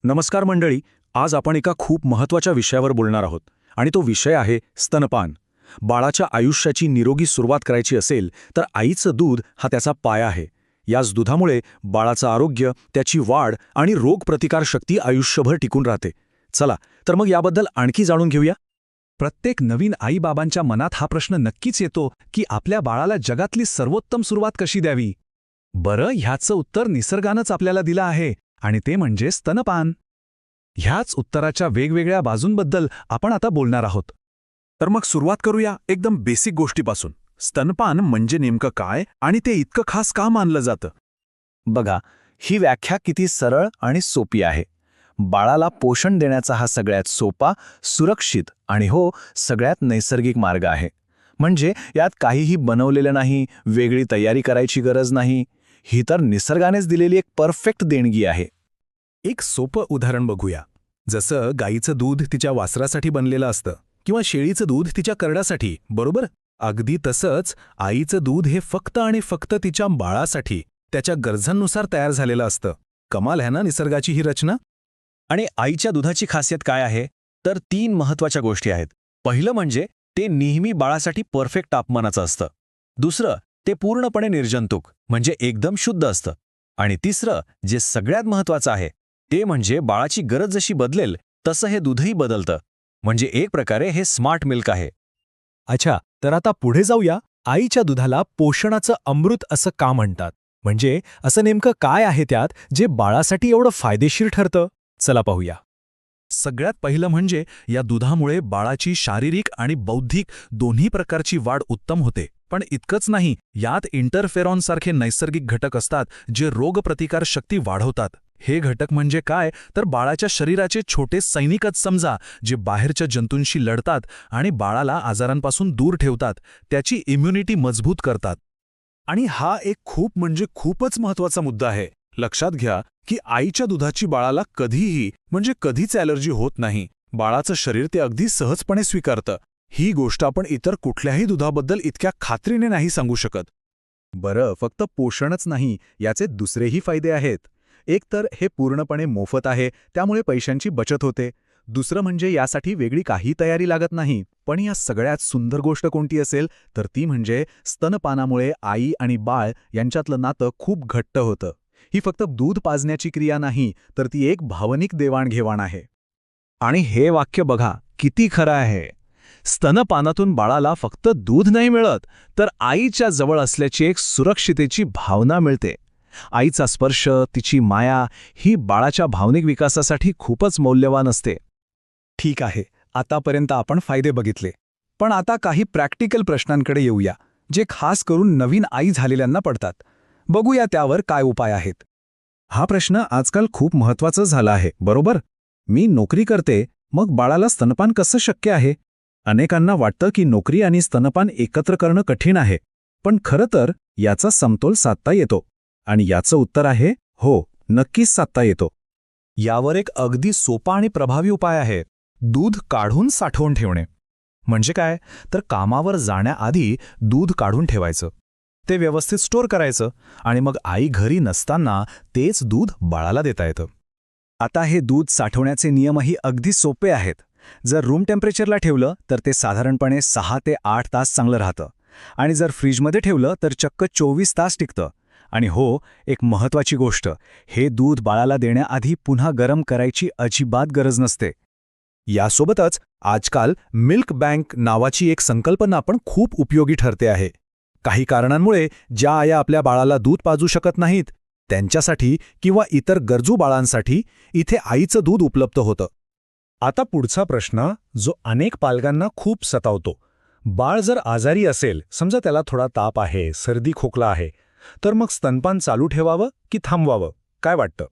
नमस्कार मंडळी. आज आपण एका खूप महत्त्वाच्या विषयावर बोलणार आहोत आणि तो विषय आहे स्तनपान. बाळाच्या आयुष्याची निरोगी सुरुवात करायची असेल तर आईचं दूध हा त्याचा पाया आहे. याच दुधामुळे बाळाचं आरोग्य, त्याची वाढ आणि रोगप्रतिकारशक्ती आयुष्यभर टिकून राहते. चला तर मग याबद्दल आणखी जाणून घेऊया. प्रत्येक नवीन आईबाबांच्या मनात हा प्रश्न नक्कीच येतो की आपल्या बाळाला जगातली सर्वोत्तम सुरुवात कशी द्यावी. बरं, ह्याचं उत्तर निसर्गानंच आपल्याला दिलं आहे आणि ते म्हणजे स्तनपान. ह्याच उत्तराच्या वेगवेगळ्या बाजूंबद्दल आपण आता बोलणार आहोत. तर मग सुरुवात करूया एकदम बेसिक गोष्टीपासून. स्तनपान म्हणजे नेमकं काय आणि ते इतकं खास का मानलं जातं? बघा, ही व्याख्या किती सरळ आणि सोपी आहे. बाळाला पोषण देण्याचा हा सगळ्यात सोपा, सुरक्षित आणि सगळ्यात नैसर्गिक मार्ग आहे. म्हणजे यात काहीही बनवलेलं नाही, वेगळी तयारी करायची गरज नाही. ही तर निसर्गानेच दिलेली एक परफेक्ट देणगी आहे. एक सोपं उदाहरण बघूया. जसं गाईचं दूध तिच्या वासरासाठी बनलेलं असतं किंवा शेळीचं दूध तिच्या करडासाठी, बरोबर? अगदी तसंच आईचं दूध हे फक्त आणि फक्त तिच्या बाळासाठी, त्याच्या गरजांनुसार तयार झालेलं असतं. कमाल आहे ना निसर्गाची ही रचना? आणि आईच्या दुधाची खासियत काय आहे? तर 3 महत्त्वाच्या गोष्टी आहेत. पहिलं म्हणजे ते नेहमी बाळासाठी परफेक्ट तापमानाचं असतं. दुसरं, ते पूर्णपणे निर्जंतुक म्हणजे एकदम शुद्ध असतं. आणि तिसरं, जे सगळ्यात महत्त्वाचं आहे, ते म्हणजे बाळाची गरज जशी बदलेल तसं हे दूधही बदलतं. म्हणजे एक प्रकारे हे स्मार्ट मिल्क आहे. अच्छा, तर आता पुढे जाऊया. आईच्या दुधाला पोषणाचं अमृत असं का म्हणतात? म्हणजे असं नेमकं काय आहे त्यात जे बाळासाठी एवढं फायदेशीर ठरतं? चला पाहूया. सगळ्यात पहिलं म्हणजे या दुधामुळे बाळाची शारीरिक आणि बौद्धिक दोन्ही प्रकारची वाढ उत्तम होते. पण इतकंच नाही, यात इंटरफेरॉनसारखे नैसर्गिक घटक असतात जे रोगप्रतिकार शक्ती वाढवतात. हे घटक म्हणजे काय, तर बाळाच्या शरीराचे छोटे सैनिकच समजा, जे बाहेरच्या जंतूंशी लढतात आणि बाळाला आजारांपासून दूर ठेवतात, त्याची इम्युनिटी मजबूत करतात. आणि हा एक खूपच महत्त्वाचा मुद्दा आहे. लक्षात घ्या की आईच्या दुधाची बाळाला कधीच ॲलर्जी होत नाही. बाळाचं शरीर ते अगदी सहजपणे स्वीकारतं. ही गोष्ट आपण इतर कुठल्याही दुधाबद्दल इतक्या खात्रीने नाही सांगू शकत. बरं, फक्त पोषणच नाही, याचे दुसरेही फायदे आहेत. एक तर हे पूर्णपणे मोफत आहे, त्यामुळे पैशांची बचत होते. दुसरं म्हणजे यासाठी वेगळी काही तयारी लागत नाही. पण या सगळ्यात सुंदर गोष्ट कोणती असेल तर ती म्हणजे स्तनपानामुळे आई आणि बाळ यांच्यातलं नातं खूप घट्ट होतं. ही फक्त दूध पाजण्याची क्रिया नाही, तर ती एक भावनिक देवाणघेवाण आहे. आणि हे वाक्य बघा किती खरं आहे. स्तनपानातून बाळाला फक्त दूध नाही मिळत, तर आईच्या जवळ असल्याची एक सुरक्षितेची भावना मिळते. आईचा स्पर्श, तिची माया ही बाळाच्या भावनिक विकासासाठी खूपच मौल्यवान असते. ठीक आहे, आतापर्यंत आपण फायदे बघितले. पण आता काही प्रॅक्टिकल प्रश्नांकडे येऊया, जे खास करून नवीन आई झालेल्यांना पडतात. बघूया त्यावर काय उपाय आहेत. हा प्रश्न आजकाल खूप महत्त्वाचा झाला आहे, बरोबर? मी नोकरी करते, मग बाळाला स्तनपान कसं शक्य आहे? अनेकांना वाटतं की नोकरी आणि स्तनपान एकत्र करणं कठीण आहे. पण खरं तर याचा समतोल साधता येतो. आणि याचं उत्तर आहे हो, नक्कीच साधता येतो. यावर एक अगदी सोपा आणि प्रभावी उपाय आहे. दूध काढून साठवून ठेवणे. म्हणजे काय, तर कामावर जाण्याआधी दूध काढून ठेवायचं. ते व्यवस्थित स्टोअर करायचं आणि मग आई घरी नसताना तेच दूध बाळाला देता येतं. आता हे दूध साठवण्याचे नियमही अगदी सोपे आहेत. जर रूम टेम्परेचरला ठेवलं तर ते साधारणपणे 6 ते 8 तास चांगलं राहतं. आणि जर फ्रीजमध्ये ठेवलं तर चक्क 24 तास टिकतं. आणि एक महत्त्वाची गोष्ट, हे दूध बाळाला देण्याआधी पुन्हा गरम करायची अजिबात गरज नसते. यासोबतच आजकाल मिल्क बँक नावाची एक संकल्पना पण खूप उपयोगी ठरते आहे. काही कारणांमुळे ज्या आया आपल्या बाळाला दूध पाजू शकत नाहीत, त्यांच्यासाठी किंवा इतर गरजू बाळांसाठी इथे आईचं दूध उपलब्ध होतं. आता पुढचा प्रश्न, जो अनेक पालकांना खूप सतावतो. बाळ जर आजारी असेल, समजा त्याला थोडा ताप आहे, सर्दी खोकला आहे, तर मग स्तनपान चालू ठेवावं की थांबवावं? काय वाटतं?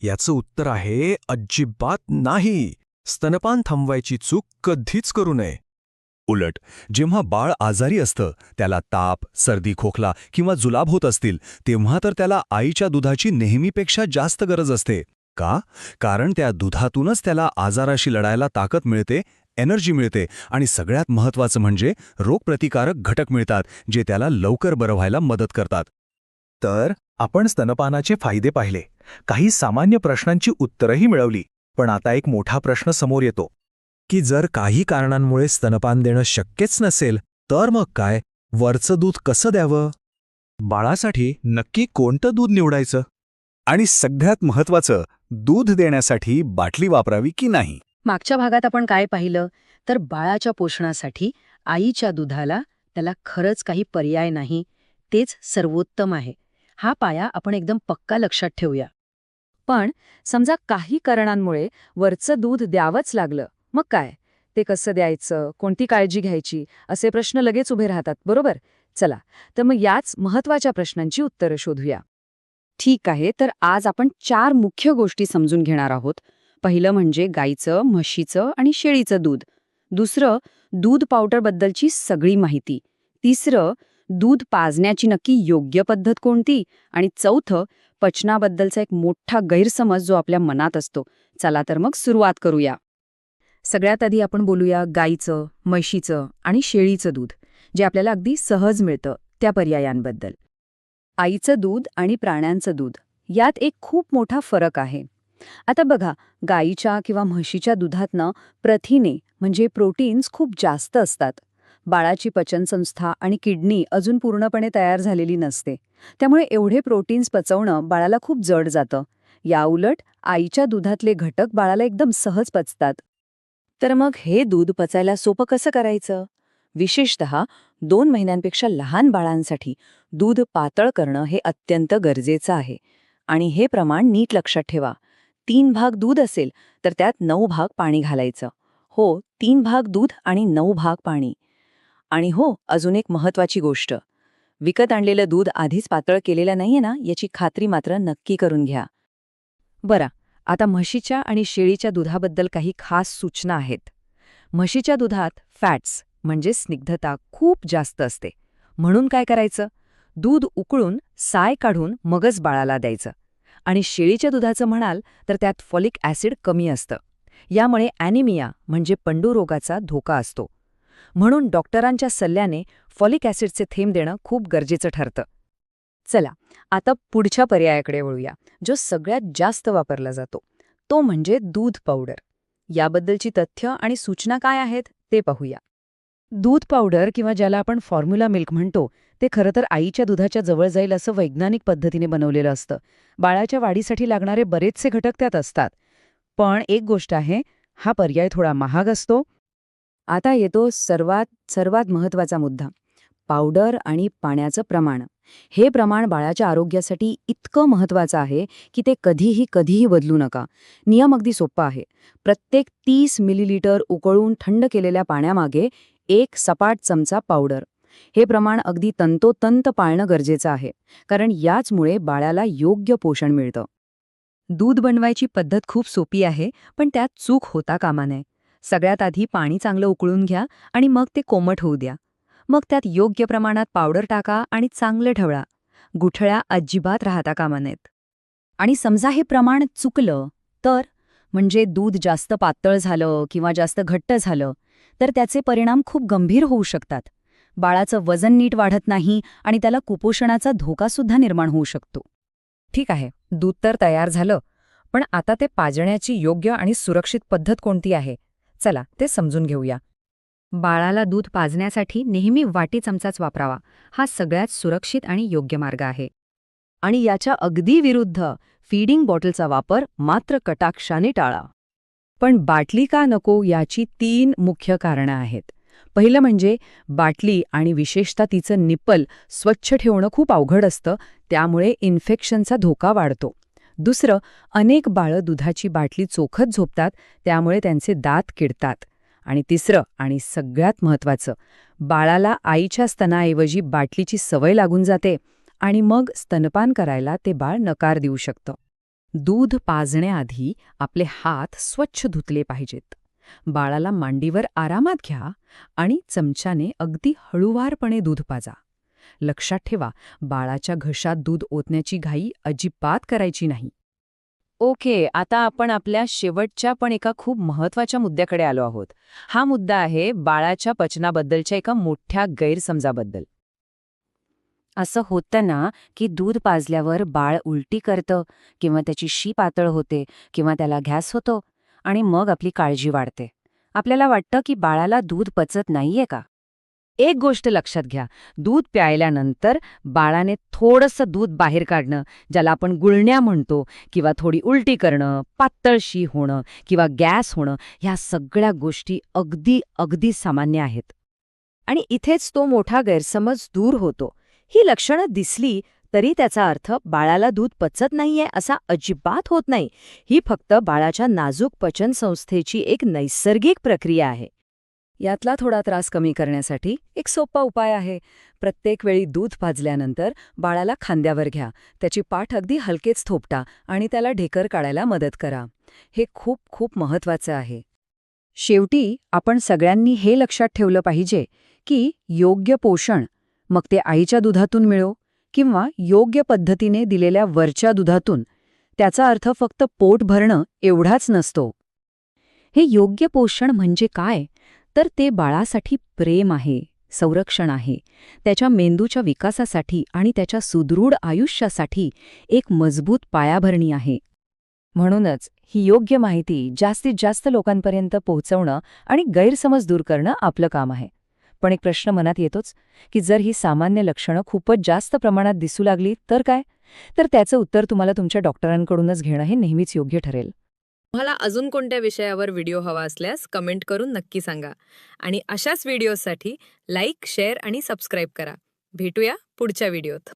याचं उत्तर आहे अजिबात नाही. स्तनपान थांबवायची चूक कधीच करू नये. उलट, जेव्हा बाळ आजारी असतं, त्याला ताप, सर्दी खोकला किंवा जुलाब होत असतील, तेव्हा तर त्याला आईच्या दुधाची नेहमीपेक्षा जास्त गरज असते. का? कारण त्या दुधातूनच त्याला आजाराशी लढायला ताकद मिळते, एनर्जी मिळते आणि सगळ्यात महत्त्वाचं म्हणजे रोगप्रतिकारक घटक मिळतात, जे त्याला लवकर बरं व्हायला मदत करतात. तर आपण स्तनपानाचे फायदे पाहिले. काही सामान्य प्रश्नांची उत्तरंही मिळवली. पण आता एक मोठा प्रश्न समोर येतो. की जर काही कारणांमुळे स्तनपान देणं शक्यच नसेल तर मग काय? वरचं दूध कसं द्यावं? बाळासाठी नक्की कोणतं दूध निवडायचं? आणि सगळ्यात महत्त्वाचं, दूध देण्यासाठी बाटली वापरावी की नाही? मागच्या भागात आपण काय पाहिलं तर बाळाच्या पोषणासाठी आईच्या दुधाला त्याला खरंच काही पर्याय नाही, तेच सर्वोत्तम आहे. हा पाया आपण एकदम पक्का लक्षात ठेवूया. पण समजा काही कारणांमुळे वरचं दूध द्यावंच लागलं, मग काय? ते कसं द्यायचं, कोणती काळजी घ्यायची, असे प्रश्न लगेच उभे राहतात, बरोबर? चला, तर मग याच महत्वाच्या प्रश्नांची उत्तरं शोधूया. ठीक आहे, तर आज आपण 4 मुख्य गोष्टी समजून घेणार आहोत. पहिलं म्हणजे गाईचं, म्हशीचं आणि शेळीचं दूध. दुसरं, दूध पावडरबद्दलची सगळी माहिती. तिसरं, दूध पाजण्याची नक्की योग्य पद्धत कोणती? आणि चौथं, पचनाबद्दलचा एक मोठा गैरसमज जो आपल्या मनात असतो. चला तर मग सुरुवात करूया. सगळ्यात आधी आपण बोलूया गाईचं, म्हशीचं आणि शेळीचं दूध, जे आपल्याला अगदी सहज मिळतं त्या पर्यायांबद्दल. आईचं दूध आणि प्राण्यांचं दूध यात एक खूप मोठा फरक आहे. आता बघा, गाईच्या किंवा म्हशीच्या दुधातनं प्रथिने म्हणजे प्रोटीन्स खूप जास्त असतात. बाळाची पचनसंस्था आणि किडनी अजून पूर्णपणे तयार झालेली नसते, त्यामुळे एवढे प्रोटीन्स पचवणं बाळाला खूप जड जातं. याउलट आईच्या दुधातले घटक बाळाला एकदम सहज पचतात. तर मग हे दूध पचायला सोपं कसं करायचं? विशेषतः 2 महिन्यांपेक्षा लहान बाळांसाठी दूध पातळ करणं हे अत्यंत गरजेचं आहे. आणि हे प्रमाण नीट लक्षात ठेवा. 3 भाग दूध असेल तर त्यात 9 भाग पाणी घालायचं. हो, 3 भाग दूध आणि 9 भाग पाणी. आणि हो, अजून एक महत्वाची गोष्ट. विकत आणलेलं दूध आधीच पातळ केलेलं नाहीये ना, याची खात्री मात्र नक्की करून घ्या. बरं, आता म्हशीच्या आणि शेळीच्या दुधाबद्दल काही खास सूचना आहेत. म्हशीच्या दुधात फॅट्स म्हणजे स्निग्धता खूप जास्त असते. म्हणून काय करायचं? दूध उकळून साय काढून मगच बाळाला द्यायचं. आणि शेळीच्या दुधाचं म्हणाल तर त्यात फॉलिक ॲसिड कमी असतं. यामुळे ॲनिमिया म्हणजे पंडुरोगाचा धोका असतो. म्हणून डॉक्टरांच्या सल्ल्याने फॉलिक ॲसिडचे थेंब देणं खूप गरजेचं ठरतं. चला, आता पुढच्या पर्यायाकडे वळूया, जो सगळ्यात जास्त वापरला जातो. तो म्हणजे दूध पावडर. याबद्दलची तथ्य आणि सूचना काय आहेत ते पाहूया. दूध पावडर किंवा ज्याला आपण फॉर्म्युला मिल्क म्हणतो, ते खरं तर आईच्या दुधाच्या जवळ जाईल असं वैज्ञानिक पद्धतीने बनवलेलं असतं. बाळाच्या वाढीसाठी लागणारे बरेचसे घटक त्यात असतात. पण एक गोष्ट आहे, हा पर्याय थोडा महाग असतो. आता येतो सर्वात महत्त्वाचा मुद्दा, पावडर आणि पाण्याचं प्रमाण. हे प्रमाण बाळाच्या आरोग्यासाठी इतकं महत्त्वाचं आहे की ते कधीही बदलू नका. नियम अगदी सोपा आहे. प्रत्येक 30 मिलीलिटर उकळून थंड केलेल्या पाण्यामागे 1 सपाट चमचा पावडर. हे प्रमाण अगदी तंतोतंत पाळणं गरजेचं आहे, कारण याचमुळे बाळाला योग्य पोषण मिळतं. दूध बनवायची पद्धत खूप सोपी आहे, पण त्यात चूक होता कामा नये. सगळ्यात आधी पाणी चांगलं उकळून घ्या आणि मग ते कोमट होऊ द्या. मग त्यात योग्य प्रमाणात पावडर टाका आणि चांगलं ढवळा. गुठळ्या अजिबात राहता कामा नयेत. आणि समजा हे प्रमाण चुकलं तर, म्हणजे दूध जास्त पातळ झालं किंवा जास्त घट्ट झालं, तर त्याचे परिणाम खूप गंभीर होऊ शकतात. बाळाचं वजन नीट वाढत नाही आणि त्याला कुपोषणाचा धोकासुद्धा निर्माण होऊ शकतो. ठीक आहे, दूध तर तयार झालं, पण आता ते पाजण्याची योग्य आणि सुरक्षित पद्धत कोणती आहे? चला, ते समजून घेऊया. बाळाला दूध पाजण्यासाठी नेहमी वाटी चमचाच वापरावा. हा सगळ्यात सुरक्षित आणि योग्य मार्ग आहे. आणि याच्या अगदी विरुद्ध फीडिंग बॉटलचा वापर मात्र कटाक्षाने टाळा. पण बाटली का नको याची 3 मुख्य कारणं आहेत. पहिलं म्हणजे बाटली आणि विशेषतः तिचं निप्पल स्वच्छ ठेवणं खूप अवघड असतं, त्यामुळे इन्फेक्शनचा धोका वाढतो. दुसरं, अनेक बाळं दुधाची बाटली चोखत झोपतात, त्यामुळे त्यांचे दात किडतात. आणि तिसरं आणि सगळ्यात महत्त्वाचं, बाळाला आईच्या स्तनाऐवजी बाटलीची सवय लागून जाते आणि मग स्तनपान करायला ते बाळ नकार देऊ शकतं. दूध पाजण्याआधी आपले हात स्वच्छ धुतले पाहिजेत. बाळाला मांडीवर आरामात घ्या आणि चमच्याने अगदी हळूवारपणे दूध पाजा. लक्षात ठेवा, बाळाच्या घशात दूध ओतण्याची घाई अजिबात करायची नाही. ओके, आता आपण आपल्या शेवटच्या पण एका खूप महत्त्वाच्या मुद्द्याकडे आलो आहोत. हा मुद्दा आहे बाळाच्या पचनाबद्दलच्या एका मोठ्या गैरसमजाबद्दल. असं होतं ना की दूध पाजल्यावर बाळ उलटी करतं किंवा त्याची शी पातळ होते किंवा त्याला गॅस होतो आणि मग आपली काळजी वाढते. आपल्याला वाटतं की बाळाला दूध पचत नाहीये का? एक गोष्ट लक्षात घ्या, दूध प्यायल्यानंतर बाळाने थोडंसं दूध बाहेर काढणं, ज्याला आपण गुळण्या म्हणतो, किंवा थोडी उलटी करणं, पातळ शी होणं किंवा गॅस होणं, ह्या सगळ्या गोष्टी अगदी अगदी सामान्य आहेत. आणि इथेच तो मोठा गैरसमज दूर होतो. ही लक्षणं दिसली तरी त्याचा अर्थ बाळाला दूध पचत नाहीये असा अजिबात होत नाही. ही फक्त बाळाच्या नाजूक पचनसंस्थेची एक नैसर्गिक प्रक्रिया आहे. यातला थोडा त्रास कमी करण्यासाठी एक सोपा उपाय आहे. प्रत्येक वेळी दूध पाजल्यानंतर बाळाला खांद्यावर घ्या, त्याची पाठ अगदी हलकेच थोपटा आणि त्याला ढेकर काढायला मदत करा. हे खूप खूप महत्वाचं आहे. शेवटी आपण सगळ्यांनी हे लक्षात ठेवलं पाहिजे की योग्य पोषण, मग ते आईच्या दुधातून मिळो किंवा योग्य पद्धतीने दिलेल्या वरच्या दुधातून, त्याचा अर्थ फक्त पोट भरणं एवढाच नसतो. हे योग्य पोषण म्हणजे काय? तर ते बाळासाठी प्रेम आहे, संरक्षण आहे, त्याच्या मेंदूच्या विकासासाठी आणि त्याच्या सुदृढ आयुष्यासाठी एक मजबूत पायाभरणी आहे. म्हणूनच ही योग्य माहिती जास्तीत जास्त लोकांपर्यंत पोहोचवणं आणि गैरसमज दूर करणं आपलं काम आहे. पण एक प्रश्न मनात येतोच की जर ही सामान्य लक्षणं खूपच जास्त प्रमाणात दिसू लागली तर काय? तर त्याचं उत्तर तुम्हाला तुमच्या डॉक्टरांकडूनच घेणं हे नेहमीच योग्य ठरेल. तुम्हाला अजून कोणत्या विषयावर व्हिडिओ हवा असल्यास कमेंट करून नक्की सांगा. आणि अशाच व्हिडिओसाठी लाईक, शेअर आणि सबस्क्राईब करा. भेटूया पुढच्या व्हिडिओत.